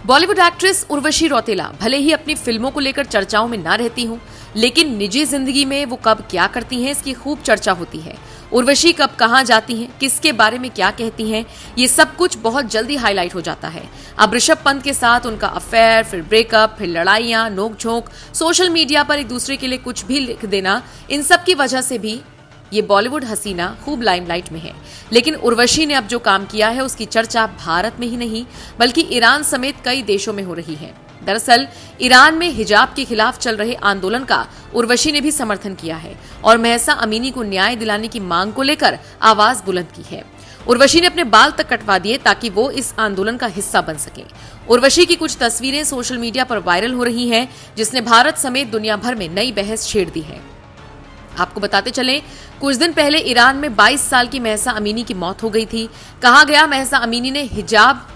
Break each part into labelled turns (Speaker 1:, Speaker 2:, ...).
Speaker 1: Bollywood actress Urvashi Rautela भले ही अपनी फिल्मों को लेकर चर्चाओं में ना रहती हूं, लेकिन निजी जिंदगी में वो कब क्या करती हैं इसकी खूब चर्चा होती है। उर्वशी कब कहां जाती हैं, किसके बारे में क्या कहती हैं, ये सब कुछ बहुत जल्दी हाईलाइट हो जाता है। अब ऋषभ पंत के साथ उनका अफेयर, फिर ब्रेकअप, फिर लड़ाइयां, नोकझोंक, सोशल मीडिया पर एक दूसरे के लिए कुछ भी लिख देना, इन सब की वजह से भी ये बॉलीवुड हसीना खूब लाइमलाइट में है। लेकिन उर्वशी ने अब जो काम किया है उसकी चर्चा भारत में ही नहीं बल्कि ईरान समेत कई देशों में हो रही है। दरअसल ईरान में हिजाब के खिलाफ चल रहे आंदोलन का उर्वशी ने भी समर्थन किया है और महसा अमीनी को न्याय दिलाने की मांग को लेकर आवाज बुलंद की है। उर्वशी ने अपने बाल तक कटवा दिए ताकि वो इस आंदोलन का हिस्सा बन सके। उर्वशी की कुछ तस्वीरें सोशल मीडिया पर वायरल हो रही हैं, जिसने भारत समेत दुनिया भर में नई बहस छेड़ दी है। आपको बताते चलें, कुछ दिन पहले ईरान में 22 साल की महसा अमीनी की मौत हो गई थी। कहा गया महसा अमीनी ने हिजाब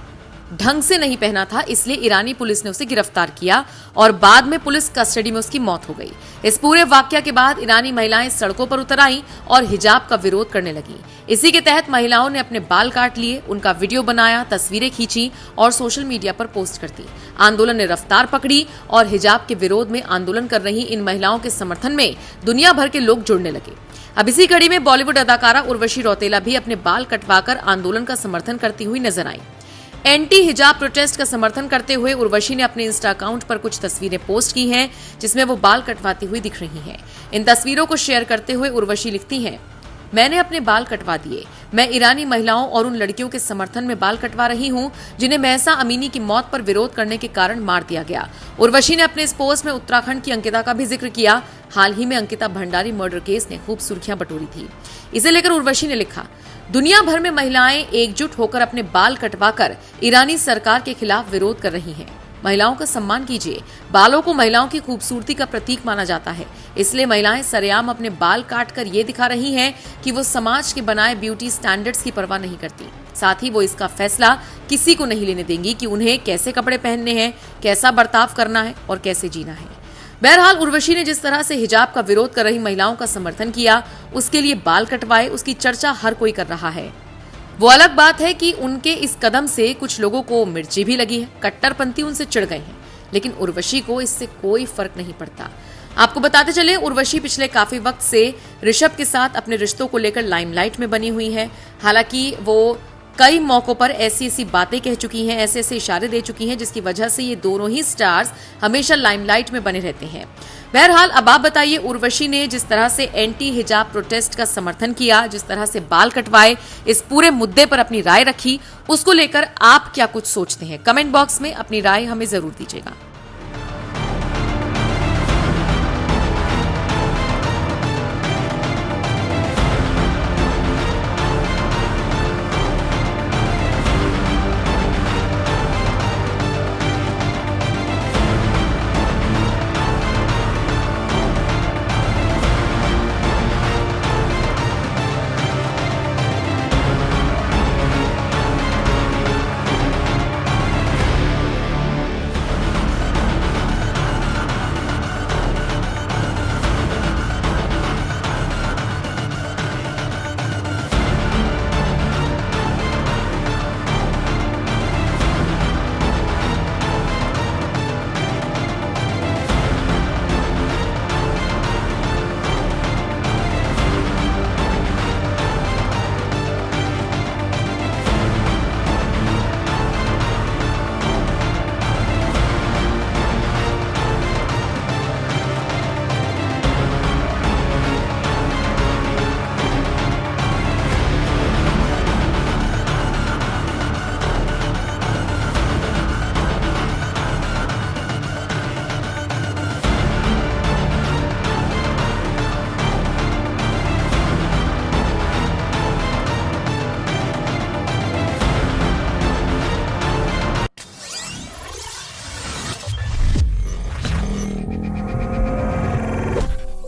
Speaker 1: ढंग से नहीं पहना था, इसलिए ईरानी पुलिस ने उसे गिरफ्तार किया और बाद में पुलिस कस्टडी में उसकी मौत हो गई। इस पूरे वाकया के बाद ईरानी महिलाएं सड़कों पर उतर आईं और हिजाब का विरोध करने लगी। इसी के तहत महिलाओं ने अपने बाल काट लिए, उनका वीडियो बनाया, तस्वीरें खींची और सोशल मीडिया पर पोस्ट कर दी। आंदोलन ने रफ्तार पकड़ी और हिजाब के विरोध में आंदोलन कर रही इन महिलाओं के समर्थन में दुनिया भर के लोग जुड़ने लगे। अब इसी कड़ी में बॉलीवुड अदाकारा उर्वशी रौतेला भी अपने बाल कटवाकर आंदोलन का समर्थन करती हुई नजर आई। एंटी हिजाब प्रोटेस्ट का समर्थन करते हुए उर्वशी ने अपने इंस्टा अकाउंट पर कुछ तस्वीरें पोस्ट की हैं, जिसमें वो बाल कटवाती हुई दिख रही हैं। इन तस्वीरों को शेयर करते हुए उर्वशी लिखती हैं, मैंने अपने बाल कटवा दिए। मैं ईरानी महिलाओं और उन लड़कियों के समर्थन में बाल कटवा रही हूं जिन्हें महसा अमीनी की मौत पर विरोध करने के कारण मार दिया गया। उर्वशी ने अपने इस पोस्ट में उत्तराखंड की अंकिता का भी जिक्र किया। हाल ही में अंकिता भंडारी मर्डर केस ने खूब सुर्खियां बटोरी थी। इसे लेकर उर्वशी ने लिखा, दुनिया भर में महिलाएं एकजुट होकर अपने बाल कटवाकर ईरानी सरकार के खिलाफ विरोध कर रही हैं। महिलाओं का सम्मान कीजिए। बालों को महिलाओं की खूबसूरती का प्रतीक माना जाता है, इसलिए महिलाएं सरेआम अपने बाल काटकर ये दिखा रही हैं कि वो समाज के बनाए ब्यूटी स्टैंडर्ड्स की परवाह नहीं करती। साथ ही वो इसका फैसला किसी को नहीं लेने देंगी कि उन्हें कैसे कपड़े पहनने हैं, कैसा बर्ताव करना है और कैसे जीना है। बहरहाल उर्वशी ने जिस तरह से हिजाब का विरोध कर रही महिलाओं का समर्थन किया, उसके लिए बाल कटवाए, उसकी चर्चा हर कोई कर रहा है। वो अलग बात है कि उनके इस कदम से कुछ लोगों को मिर्ची भी लगी है, कट्टरपंथी उनसे चिढ़ गए हैं, लेकिन उर्वशी को इससे कोई फर्क नहीं पड़ता। आपको बताते चले, उर्वशी पिछले काफी वक्त से ऋषभ के साथ अपने रिश्तों को लेकर लाइमलाइट में बनी हुई है। हालांकि वो कई मौकों पर ऐसी बातें कह चुकी हैं, ऐसे इशारे दे चुकी हैं, जिसकी वजह से ये दोनों ही स्टार्स हमेशा लाइमलाइट में बने रहते हैं। बहरहाल अब आप बताइए, उर्वशी ने जिस तरह से एंटी हिजाब प्रोटेस्ट का समर्थन किया, जिस तरह से बाल कटवाए, इस पूरे मुद्दे पर अपनी राय रखी, उसको लेकर आप क्या कुछ सोचते हैं? कमेंट बॉक्स में अपनी राय हमें जरूर दीजिएगा।